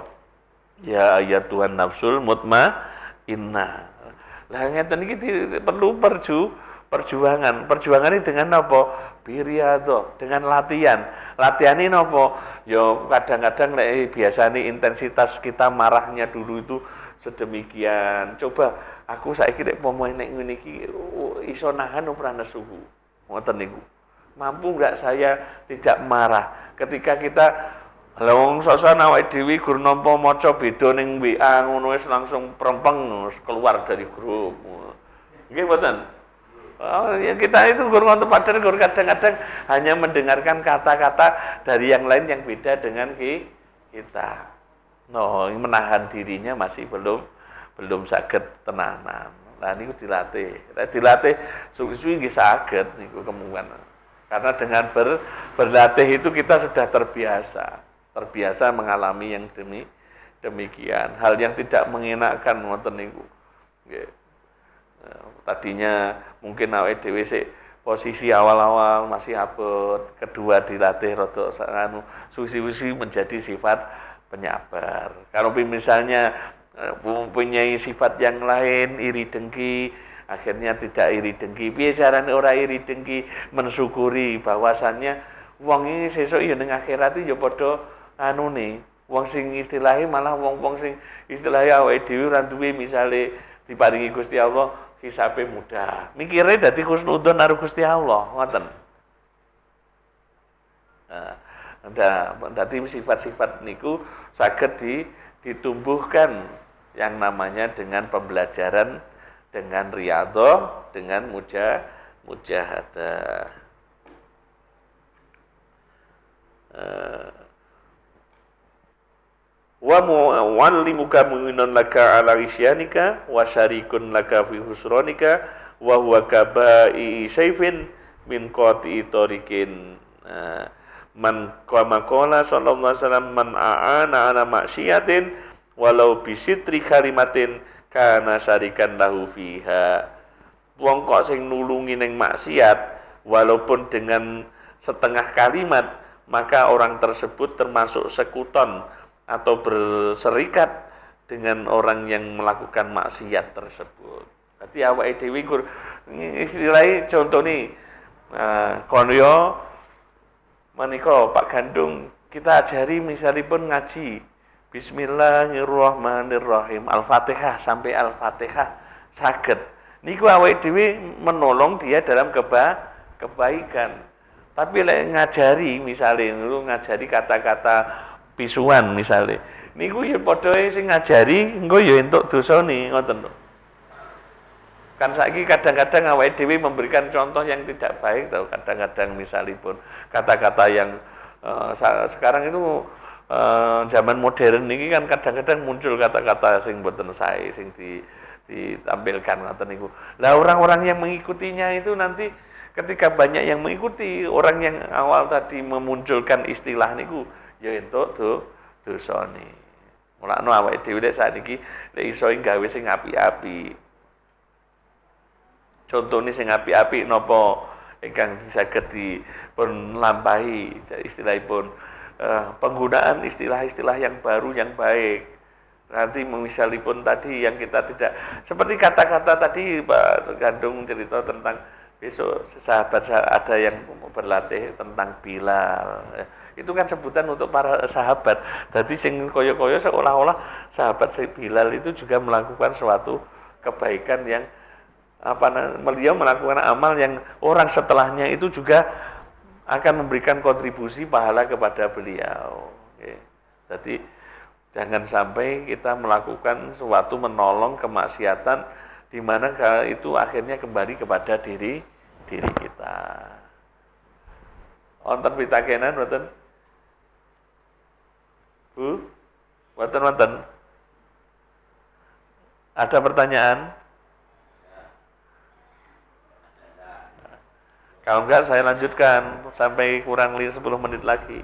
Ya ayat Tuhan nafsul mutmainnah. Lah ngeten iki perlu perjuangan. Perjuangan ini dengan apa? Biriyadhah, dengan latihan. Latihan ini apa? Ya kadang-kadang biasanya intensitas kita marahnya dulu itu sedemikian. Coba aku saiki nek pomo nek ngene iki iso nahan ora nesuhu. Ngoten niku. Mampu enggak saya tidak marah ketika kita lawang sosokan awake dhewe gur nampa maca beda ning WA ngono wis langsung prempeng keluar dari grup. Nggih mboten? Kita itu guru padahal guru kadang-kadang hanya mendengarkan kata-kata dari yang lain yang beda dengan kita. No, menahan dirinya masih belum saged tenanan. Nah niku dilatih. Dilatih suwi-suwi nggih saged niku kemungkinan. Karena dengan berlatih itu kita sudah terbiasa mengalami yang demikian. Hal yang tidak mengenakan ngoten niku. Nggih. Tadinya mungkin awake dhewe sik posisi awal-awal masih abot, kedua dilatih rada anu suwi-suwi menjadi sifat penyabar. Kalau misalnya mempunyai sifat yang lain iri dengki, akhirnya tidak iri dengki. Piye carane ora iri dengki? Mensyukuri bahwasannya wong iki sesuk ya ning akhirat ya padha anune. Wong sing istilahe malah wong-wong sing istilahe awake dhewe ora duwe misale diparingi Gusti Allah hisabe mudah. Mikire dadi husnudzon karo Gusti Allah, ngoten. Nah, dadi sifat-sifat niku saged ditumbuhkan yang namanya dengan pembelajaran, dengan riyadhah, dengan mujahadah. Wa mu'allimuka mu'minan laka ala isyanika wa syarikun laka fi husranika wa huwa kabai sayfin min qati tariqin man qama qala sallallahu alaihi wasallam man aana ala maksiatin walau bisitri kalimatin kana syarikan lahu fiha. Wong kok sing nulungi ning maksiat walaupun dengan setengah kalimat maka orang tersebut termasuk sekuton atau berserikat dengan orang yang melakukan maksiat tersebut. Dadi awake dhewe istilahé contone konyo menika Pak Gandung kita ajari misalipun ngaji Bismillahirrahmanirrahim Al-Fatihah sampai Al-Fatihah saged. Niku awake dhewe menolong dia dalam kebaikan. Tapi lek ngajari misalnya ngajari kata-kata pisuan misalnya. Niku ya padha sing ngajari engko ya entuk dosane ngoten lho. Kan saiki kadang-kadang awake dhewe memberikan contoh yang tidak baik tau kadang-kadang misalipun kata-kata yang sekarang itu zaman modern ini kan kadang-kadang muncul kata-kata sing boten sae sing ditampilkan ngoten niku. Lah orang-orang yang mengikutinya itu nanti ketika banyak yang mengikuti orang yang awal tadi memunculkan istilah niku ya entuk dosane. Mulane awake dhewe lek sakniki lek iso gawe sing apik-apik. Contone sing apik-apik napa ingkang saged dipun lampahi istilahipun penggunaan istilah-istilah yang baru yang baik. Nanti misalipun tadi yang kita tidak seperti kata-kata tadi Pak Gandung cerita tentang besok sahabat ada yang berlatih tentang Bilal. Itu kan sebutan untuk para sahabat. Jadi sing koyo-koyo seolah-olah sahabat si Bilal itu juga melakukan suatu kebaikan yang beliau melakukan amal yang orang setelahnya itu juga akan memberikan kontribusi pahala kepada beliau. Oke. Jadi jangan sampai kita melakukan suatu menolong kemaksiatan di mana itu akhirnya kembali kepada diri kita. Wonten pitakenan wonten? Bu? Wonten. Ada pertanyaan? Kalau enggak saya lanjutkan sampai kurang 10 menit lagi.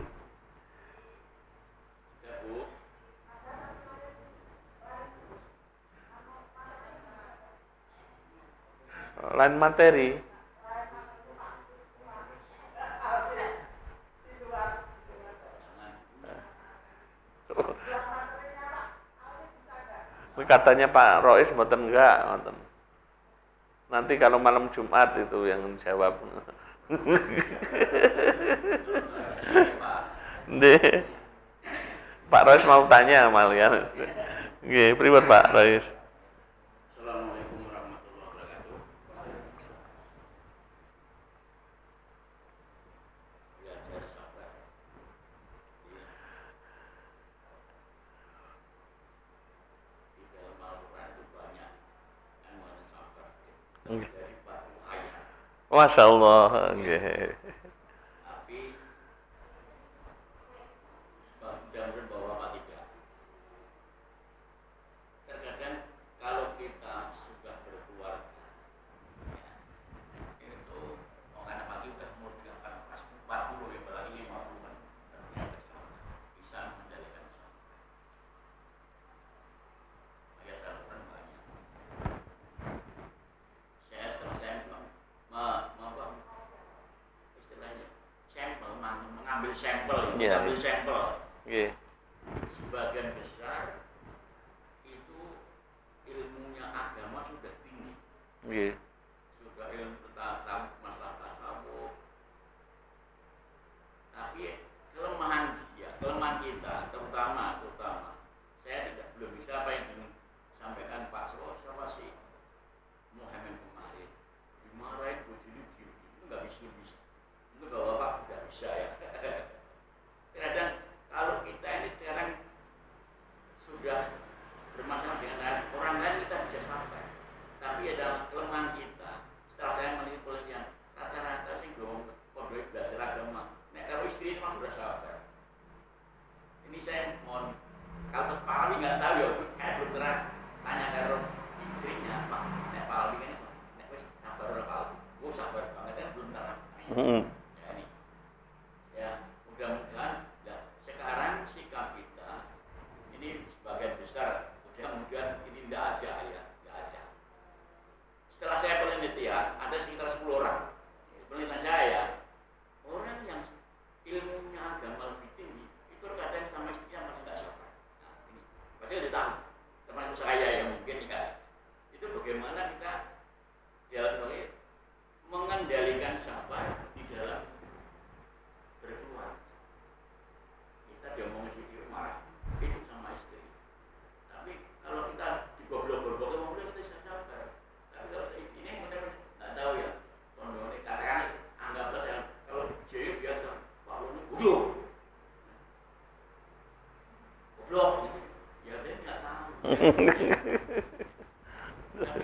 Lain materi. Katanya Pak Rois mboten enggak, mboten. Nanti kalau malam Jumat itu yang jawab. Pak Rois mau tanya malian. Nggih, pripun Pak Rois? Assalamualaikum warahmatullahi wabarakatuh. Belajar sabar. Di dalam Al-Quran itu banyak yang mengenai sabar. Dari batu ayat. Masya Allah. Nggih. Tapi mudah-mudahan bahwa apa tidak. Terkadang kalau kita sudah berkeluarga, ya, itu orang pagi udah umur 40 ya, apalagi 50-an, bisa mengendalikan sabar. Ayat Al-Quran banyak. Setelah saya istilahnya mengambil sampel, Iya. mengambil sampel. Nggih. Sebagian besar itu ilmunya agama sudah tinggi, Nggih. sudah ilmu tentang masalah tasawuf. Tapi kelemahan kita terutama saya belum bisa apa yang disampaikan Pak Sro, siapa sih Muhammad kemarin dimarahin begini itu nggak bisa itu bapak nggak bisa ya. Kadang kalau kita ini sekarang sudah bermasalah dengan orang lain kita bisa sabar, tapi ada kelemahan kita. Setelah saya melihat penelitian rata-rata sih dong pegawai belajar agama. Nah kalau istri memang sudah sabar. Ini saya mohon kalau Pak Ali nggak tahu ya, saya belum pernah tanya ke istrinya Pak. Nek Pak Ali kan nek wis sabar ora Pak Ali. Gue sabar banget kan belum pernah. Ya ini. Ya mudah-mudahan ya sekarang sikap kita ini sebagian besar mudah-mudahan ini tidak ada ya, tidak ada. Setelah saya penelitian ada sekitar 10 orang. Penelitian saya orang yang ilmunya agama lebih tinggi itu kadang sama istrinya masih tidak sabar. Nah ini pasti udah tahu teman saya yang mungkin ya itu bagaimana kita dalam mengendalikan sabar di dalam Tapi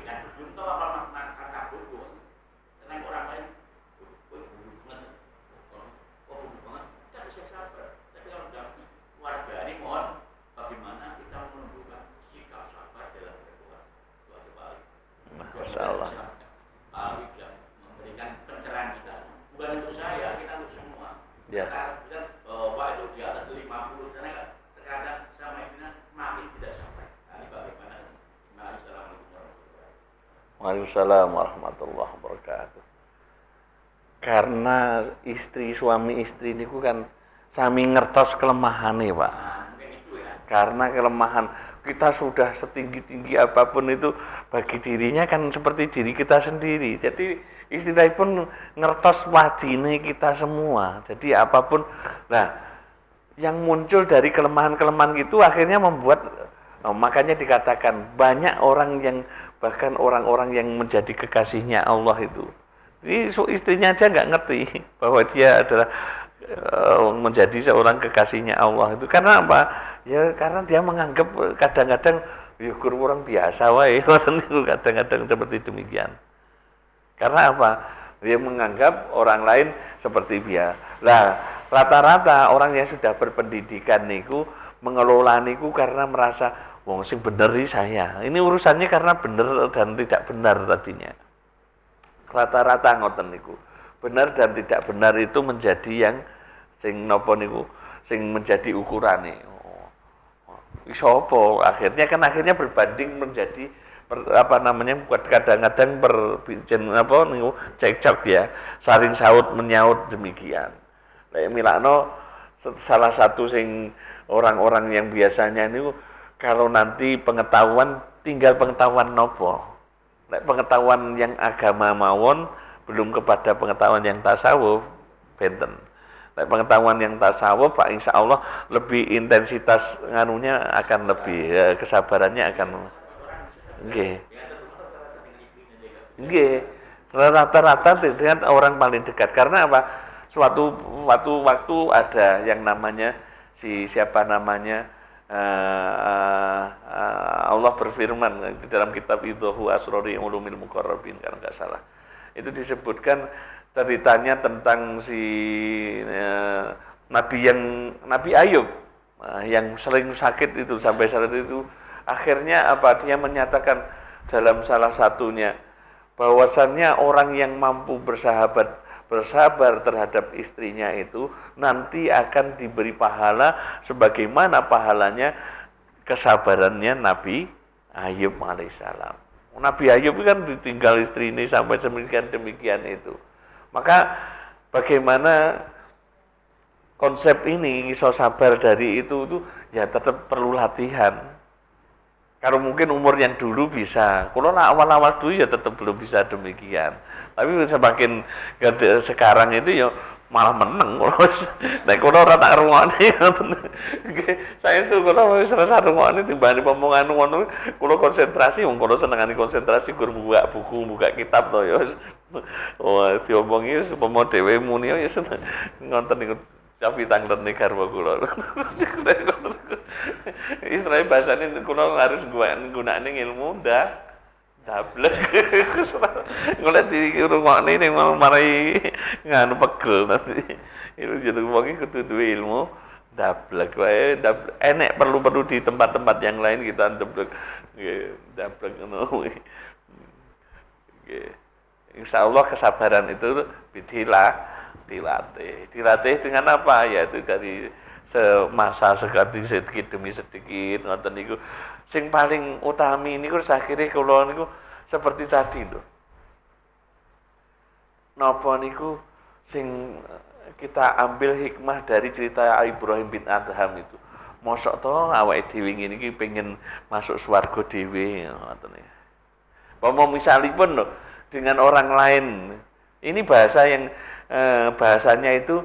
kan belum tahu apa makna kata bodoh. Karena orang lain, bodoh banget. Bodoh banget. Kita bisa sabar. Tapi kalau dalam keluarga ini mohon bagaimana kita menunjukkan sikap sabar dalam berdoa. Doa sebalik. Masya Allah. Pak yang memberikan pencerahan kita. Bukan untuk saya, kita untuk semua. Ya. Kita bilang, Pak itu di atas 50, karena terkadang sama istrinya makin tidak sabar. Nah, ini bagaimana? Assalamualaikum warahmatullahi wabarakatuh. Waalaikumsalam warahmatullahi wabarakatuh. Karena suami istri ini kan sami ngertos kelemahannya, Pak. Nah, mungkin itu ya. Karena kelemahan kita sudah setinggi-tinggi apapun itu bagi dirinya kan seperti diri kita sendiri. Jadi istilahnya pun ngertos wadine kita semua. Jadi apapun, nah yang muncul dari kelemahan-kelemahan itu akhirnya membuat, makanya dikatakan banyak orang yang bahkan orang-orang yang menjadi kekasihnya Allah itu. Ini istrinya aja nggak ngerti bahwa dia adalah menjadi seorang kekasihnya Allah itu. Karena apa? Ya karena dia menganggap kadang-kadang ya kurang biasa wae, kadang-kadang seperti demikian. Karena apa? Dia menganggap orang lain seperti dia. Lah, rata-rata orang yang sudah berpendidikan niku mengelola niku karena merasa wong sing bener iki saya. Ini urusannya karena benar dan tidak benar tadinya. Rata-rata ngoten niku. Benar dan tidak benar itu menjadi yang sing napa niku sing menjadi ukurane. Iso apa? Akhirnya berbanding menjadi kadang-kadang niku cekcok ya, saling saut menyaut demikian. Lek milakno salah satu sing orang-orang yang biasanya niku kalau nanti pengetahuan tinggal pengetahuan nopo. Lek pengetahuan yang agama mawon belum kepada pengetahuan yang tasawuf benten. Lek pengetahuan yang tasawuf Pak insya Allah lebih intensitas nganunya akan lebih kesabarannya akan nggih. Nggih. Rata-rata dengan orang paling dekat karena apa? Suatu waktu ada yang namanya Allah berfirman di dalam kitab Idhohu Asrori Ulumil Muqarrabin kalau nggak salah. Itu disebutkan ceritanya tentang Nabi Ayub yang sering sakit itu sampai saat itu akhirnya apa dia menyatakan dalam salah satunya bahwasannya orang yang mampu bersabar terhadap istrinya itu nanti akan diberi pahala sebagaimana pahalanya kesabarannya Nabi Ayub alaihissalam. Nabi Ayub kan ditinggal istri ini sampai demikian itu. Maka bagaimana konsep ini iso sabar dari itu ya tetap perlu latihan. Kalau mungkin umur yang dulu bisa, kalau awal-awal dulu ya tetap belum bisa demikian. Tapi semakin sekarang itu ya malah menang. Nah kalau orang tak rungokne, saya itu kalau selesai rungokne timbang pemongan ngono, kalau konsentrasi, kalau senengane konsentrasi, gur buka buku, buka kitab to ya. Wah, diomongi supaya dhewe muni ya ngonten niku capi tanglene garwa kula. Istilahnya bahasanya kula harus nggunakne ilmu dablek. Golek dirungokne ning marai nganu pegel nanti. Itu jadi wong kudu duwe ilmu dablek wae, enek perlu di tempat-tempat yang lain kita dablek. Nggih, dablek ngono. Nggih. Insyaallah kesabaran itu dilatih dengan apa? Yaitu dari semasa sedikit demi sedikit ngoten niku. Sing paling utami niku akhire kula niku seperti tadi lho. Napa niku sing kita ambil hikmah dari cerita Ibrahim bin Adham itu. Mosok to awake dhewe ngene iki pengen masuk swarga dhewe ngoten niku. Apa misalipun lho dengan orang lain. Ini bahasa yang bahasanya itu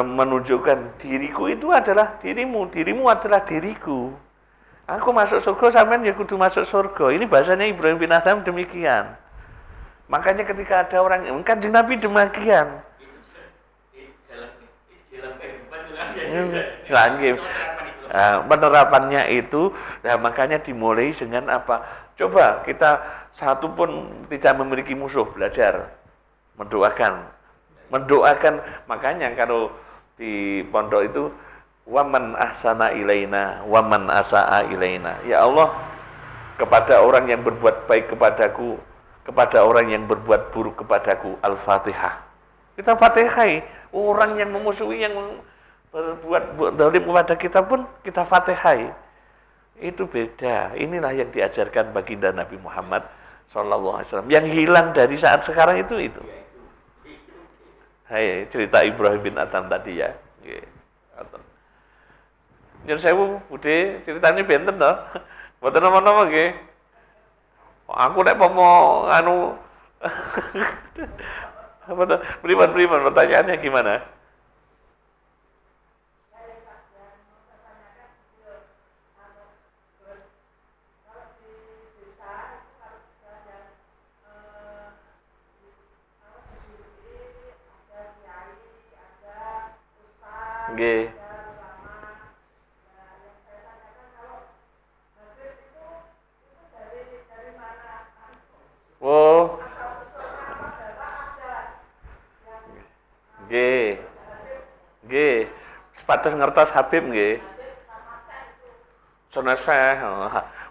menunjukkan diriku itu adalah dirimu adalah diriku. Aku masuk surga, sampean ya kudu masuk surga. Ini bahasanya Ibrahim bin Adham demikian. Makanya ketika ada orang, Kanjeng Nabi demikian. Dalam kehidupan juga Langgih. penerapannya itu, nah makanya dimulai dengan apa? Coba kita satu pun tidak memiliki musuh, belajar mendoakan, makanya kalau di pondok itu waman ahsana ilaina waman asaa ilaina, ya Allah, kepada orang yang berbuat baik kepadaku, kepada orang yang berbuat buruk kepadaku, Al-Fatihah. Kita fatihai, orang yang memusuhi, yang berbuat zalim kepada kita pun kita fatihai. Itu beda. Inilah yang diajarkan baginda Nabi Muhammad SAW. Yang hilang dari saat sekarang itu. Hai, cerita Ibrahim bin Adham tadi ya. Jadi saya bude ceritanya benten toh. Mboten nama-nama nggih. Aku nek pomo anu apa tuh? Beriman pertanyaannya gimana? Nggih. Oh. Nggih. Nggih. Sepatus ngertos Habib nggih. Sunah Syekh.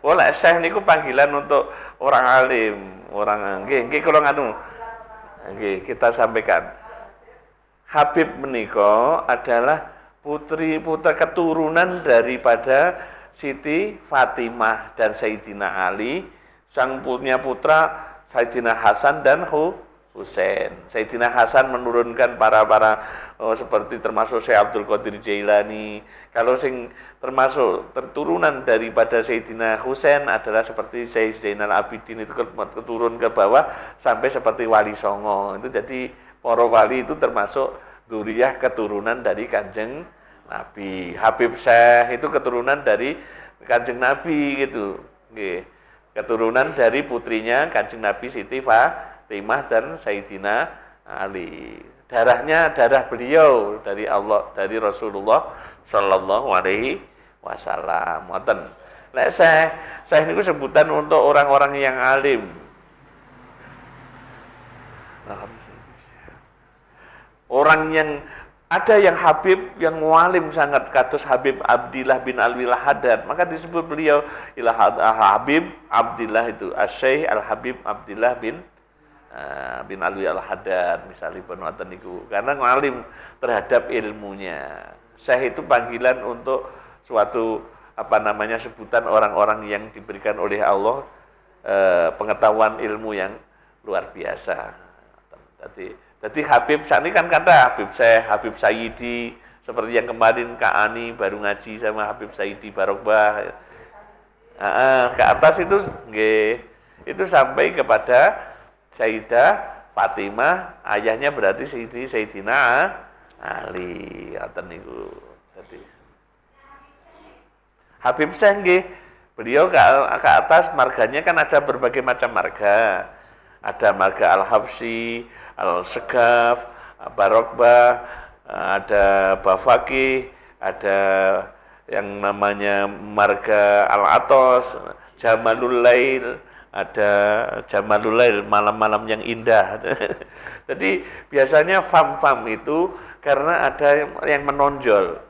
Oh, lek Syekh niku panggilan untuk orang alim, orang nggih kula ngatu. Nggih, kita sampaikan. Habib menika adalah putra keturunan daripada Siti Fatimah dan Sayyidina Ali, sang punya putra Sayyidina Hasan dan Husain. Sayyidina Hasan menurunkan para seperti termasuk Syekh Abdul Qadir Jailani. Kalau sing termasuk keturunan daripada Sayyidina Husain adalah seperti Syekh Zainal Abidin, itu keturun ke bawah sampai seperti Wali Songo. Itu jadi para wali itu termasuk dzurriyyah keturunan dari Kanjeng Nabi. Habib Syekh itu keturunan dari Kanjeng Nabi gitu. Nggih. Keturunan dari putrinya Kanjeng Nabi Siti Fatimah dan Sayyidina Ali. Darahnya darah beliau dari Allah, dari Rasulullah sallallahu alaihi wasallam. Ngoten. Lek Syekh niku sebutan untuk orang-orang yang alim. Orang yang ada yang Habib, yang walim sangat, kados Habib Abdillah bin Alwi Al-Haddad, maka disebut beliau Habib Abdillah itu Asy-Syaikh Al-Habib Abdillah bin Alwi Al-Haddad misalnya penonton niku, karena ngalim terhadap ilmunya. Syekh itu panggilan untuk suatu sebutan orang-orang yang diberikan oleh Allah pengetahuan ilmu yang luar biasa. Jadi Habib saat ini kan kata Habib Syekh, Habib Sayyidi, seperti yang kemarin Kak Ani baru ngaji sama Habib Sayyidi Barokbah. Ke atas itu itu sampai kepada Sayyidah Fatimah, ayahnya berarti Sayyidina Ali. Jadi Habib Syekh nggih, beliau ke atas marganya kan ada berbagai macam marga. Ada marga Al-Habsyi, Al-Segaf, Barokbah, ada Bafaki, ada yang namanya marga Al-Atos, Jamalul Lail, ada Jamalul Lail, malam-malam yang indah. Jadi biasanya fam-fam itu karena ada yang menonjol.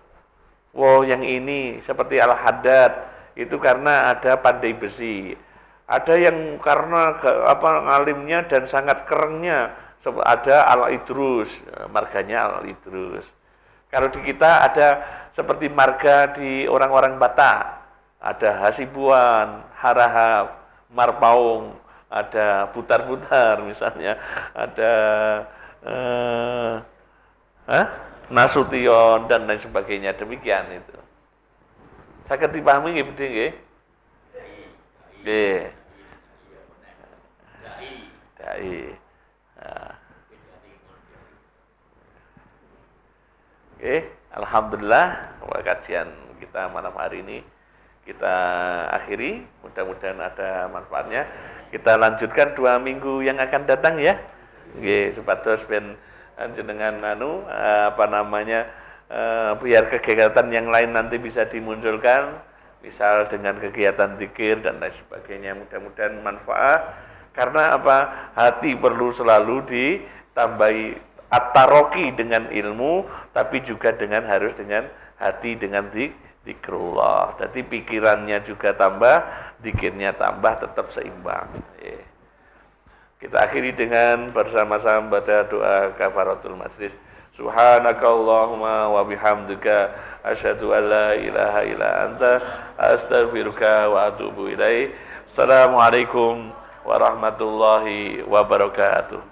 Wow, yang ini seperti Al-Haddad itu karena ada pandai besi. Ada yang karena ngalimnya dan sangat kerennya, ada Al-Idrus, marganya Al-Idrus. Kalau di kita ada seperti marga di orang-orang Batak, ada Hasibuan, Harahap, Marpaung, ada Butar-Butar misalnya, ada Nasution dan lain sebagainya, demikian itu. Saya dipahami nggih Budi nggih? Nggih. Dai. Oke, alhamdulillah kajian kita malam hari ini kita akhiri. Mudah-mudahan ada manfaatnya. Kita lanjutkan 2 minggu yang akan datang ya. Nggih, supados ben jenengan biar kegiatan yang lain nanti bisa dimunculkan, misal dengan kegiatan zikir dan lain sebagainya. Mudah-mudahan manfaat, karena apa? Hati perlu selalu ditambahi at-taroki dengan ilmu, tapi juga harus dengan hati dengan zikrullah. Jadi pikirannya juga tambah, zikirnya tambah, tetap seimbang. Kita akhiri dengan bersama-sama baca doa kafaratul majlis. Subhanakallahumma wa bihamdika asyhadu an la ilaha illa anta astaghfiruka wa atubu ilaik. Assalamualaikum warahmatullahi wabarakatuh.